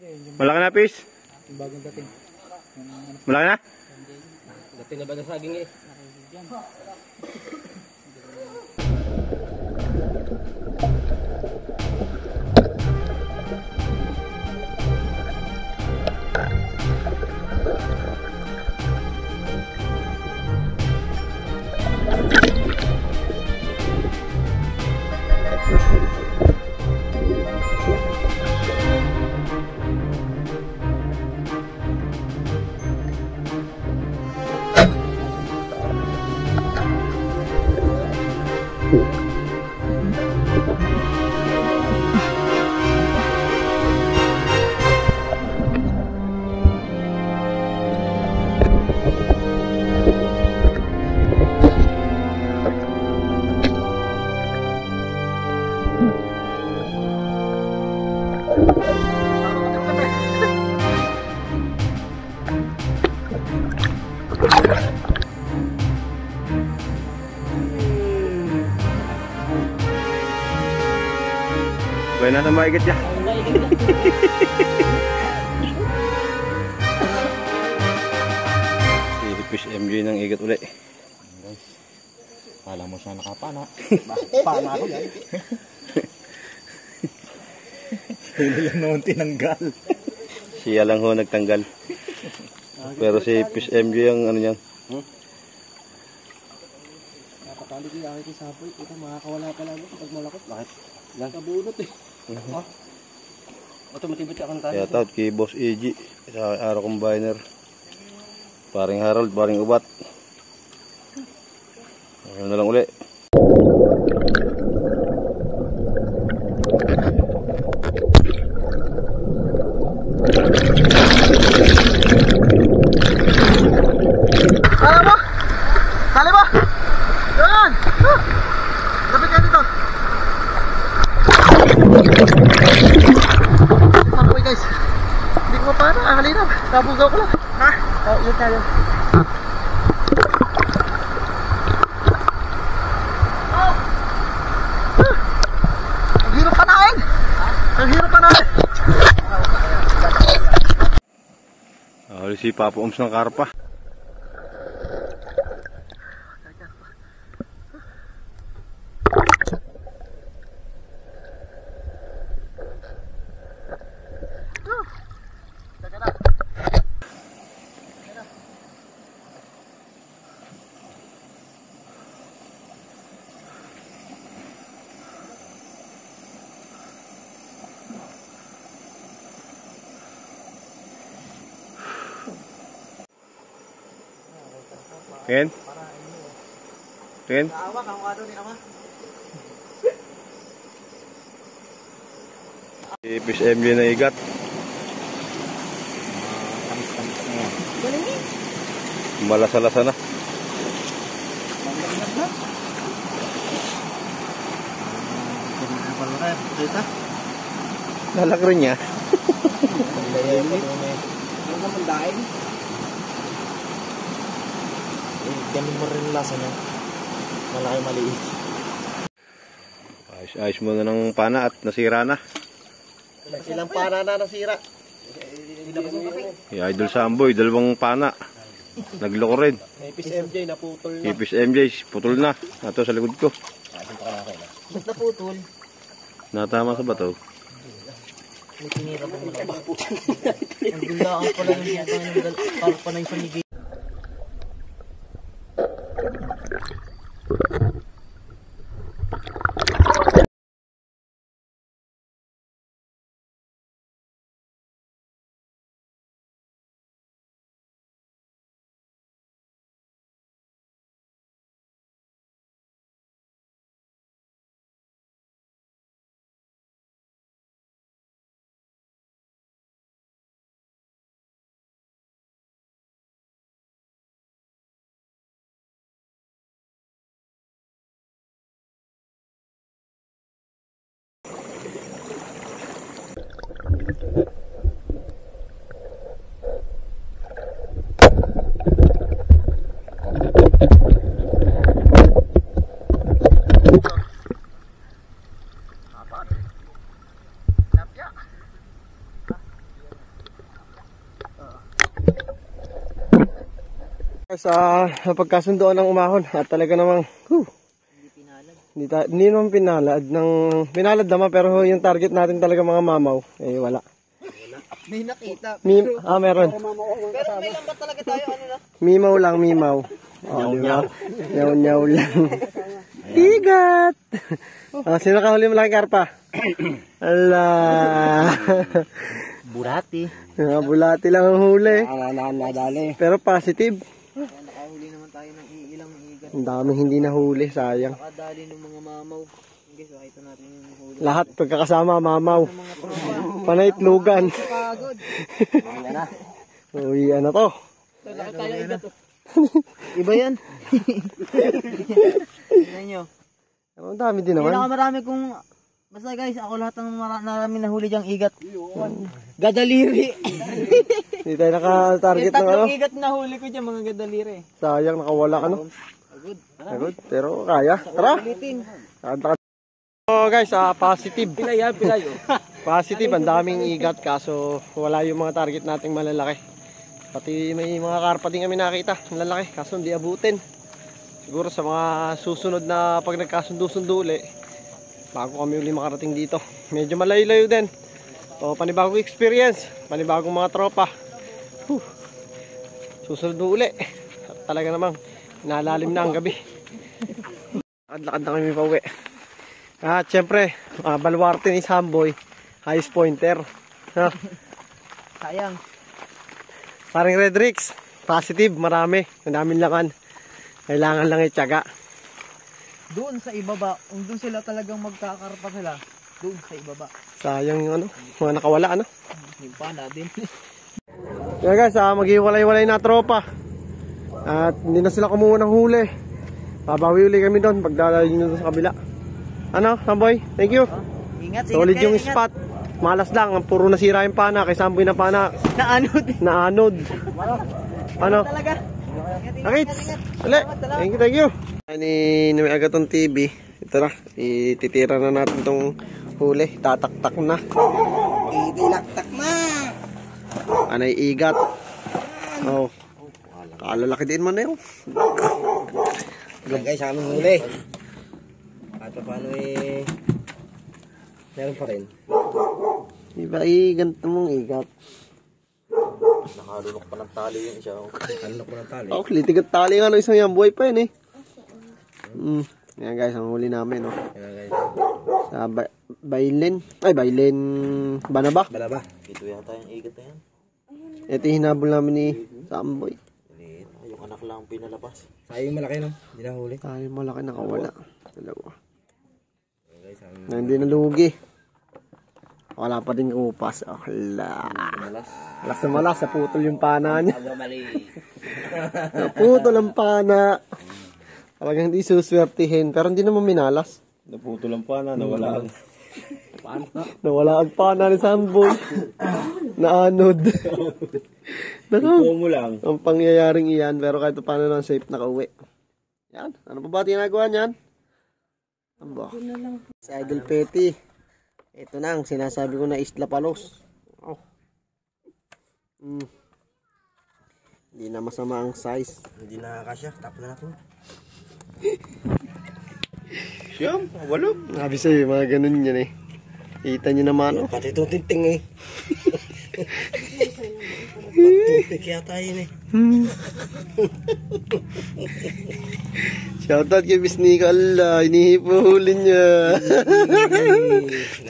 Malaki na, Pis? Bagong dating. Malaki na? Dating na ba na saging eh? Buhay na sa maigat niya. Si Fish MJ ng igat uli. Guys, kala mo siya nakapana. Pana ako yan. Huli lang naman tinanggal. Siya lang ho nagtanggal. Pero si Fish MJ ang ano niyan. Nakatali ko yung aking sapoy. Ito makakawala pala ako kapag malakot. Bakit? Kabunot eh. Ito matibit ako ng tali. Kaya taot kay Boss EG sa Araw Combiner. Paring Harold, paring Ubat. Ano na lang uli. Kala mo? Kali mo? Yan! Lapit ka dito. Ako guys. Hindi ko pa na. Halina. Nabugaw ko lang. Ha? Oh, yun tayo. Oh! Ang hirap pa namin. Ang hirap pa namin. Huli si Papa Oms ng karpa. Ken? Ken? Awak ang ano ni Ama. Si Fish MJ na igat. Tamis-tamis na yan. Malasa-lasa na. Lalak rin niya. Ano naman dahil? Ganun mo rin lasa niya. Malaki maliit. Ayos mo na ng pana at nasira na. Ilang pana na nasira. Si Idol Samboy, dalawang pana. Nagloko rin. Ipis MJ naputol na. Ipis MJ, putol na. Ito sa likod ko. Ba't naputol? Natama sa bato. May tinira pa muna. Ang gulaan pala yung parang sa nigay. Sa pagkasundoan ng umahon at talaga namang hindi naman pinalad pinalad naman, pero yung target natin talaga mga mamaw wala. May nakita. Meron. Pero may lambat talaga tayo, ano na? Mimaw lang, mimaw. Nyaw lang. Igat! Sino kahuli malaking karpa? Ala. Burati. Bulati lang ang huli. Nadali. Pero positive. Nakahuli naman tayo ng ilang igat. Ang daming hindi nahuli, sayang. Nakadali ng mga mamaw. Guys, makita natin yung huli. Lahat pagkakasama, mamaw. Mga tropa. Panay-itlugan. Pagod. Uwi, ano to? Laki tayo igat. Iba yan. Tignan nyo. Ang dami din naman. Marami kong... Basta guys, ako lahat ng marami nahuli diyang igat. Gadaliri. Hindi tayo naka-target ng ano. Tatlong igat na huli ko dyan, mga gadaliri. Sayang, nakawala ka no. Pagod. Pero kaya. Tara. So guys, positive. Pilay. Positive, ang daming igat kaso wala yung mga target nating malalaki. Pati may mga karpa din kami nakita, malalaki, kaso hindi abutin. Siguro sa mga susunod na pag nagkasundo-sundo uli, bago kami uli makarating dito. Medyo malayo-layo din. So panibagong experience, panibagong mga tropa. Susunod na uli. At talaga namang nalalim na ang gabi. Lakad na kami pa uwi. At syempre, baluarte ni Samboy, highest pointer. Sayang. Parang Red Rix, positive, marami. Ang daming laman. Kailangan lang ityaga. Doon sa ibaba, kung doon sila talagang magkakarpa sila, doon sa ibaba. Sayang yung ano, mga nakawala ano. Yung pana din. Kaya guys, maghiwalay-walay na tropa. At hindi na sila kumuha ng huli. Babawi uli kami doon pagdalayin nyo sa kabila. Ano, Samboy? Thank you. Ingat. Solid yung spot. Malas lang, puro nasira yung pana. Kay Samboy na pana. Naanod. Ano? Talaga. Akit. Thank you. Ani may agatong TV. Ito na, ititira na natin tong huli. Tataktak na. Itilaktak na. Anay igat. Oh. Kalalaki din man na yun. Guys, sa aming huli. Kahit pa paano meron pa rin. Iba ganito mong igat. Nakalunok pa ng tali yung isa. Nakalunok pa ng tali. Oh, litigat tali nga ng isang yan. Buhay pa yun Yan guys, ang huli namin. Yan guys. Sa Bailin. Ay, Bailin. Banaba. Ito yata yung igat na yan. Ito yung hinabol namin ni Samboy. Yung anak lang pinalabas. Sayang malaki no? Hindi na huli. Sayang malaki nakawala. Dalawa. Na hindi nalugi. Wala pa din upas. Alas na malas. Naputol yung pana niya. Naputol ang pana. Talagang hindi suswertihin. Pero hindi naman minalas. Naputol ang pana, nawala ang Nawala ang pana ni Samboy. Naanod. ito mo lang. Ang pangyayaring iyan. Pero kahit paano lang safe nakauwi. Yan. Ano pa ba ginagawa niyan? Aba. Sa Idol Petty. Ito na ang sinasabi ko na Isla Palos. Oh. Hindi na masama ang size. Hindi na kasya. Tapos na natin. Siyam, walo. Sabi sa'yo, mga ganun yan Kita nyo naman. Pati itong tinting Tintik yata yun Shoutout kay Bisnika. Allah, inihipulin niya.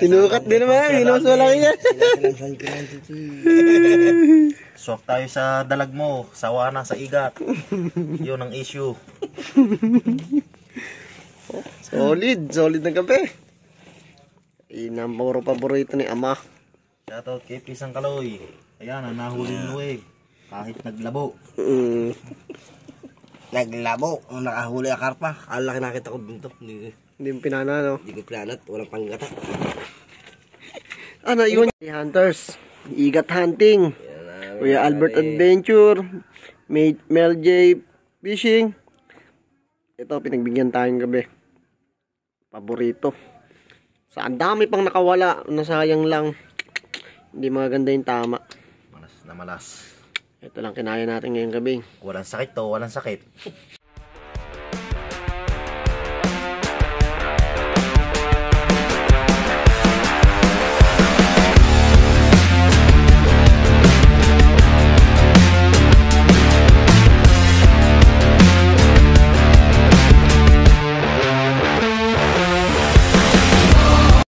Sinukat din naman. Hinos malaki yan. Swak tayo sa dalag mo. Sawa na sa igat. Yun ang issue. Solid na gabi. Inang puro paborito ni Ama. Shoutout kay Pisang Kaloy. Ayan, ang nahuli nuweg. Kahit naglabo. Naglabo. Kung nakahuli ang karpa. Ang laki nakita ko dito. Hindi mo pinana, no? Hindi ko planat. Walang panggata. Ano yun? Hunters. Igat hunting. Kuya Albert Adventure. Mel J Fishing. Ito, pinagbigyan tayong gabi. Paborito. Ang dami pang nakawala. Nasayang lang. Hindi maganda yung tama. Malas na malas. Ito lang kinaya natin ngayong gabi. Walang sakit to, walang sakit.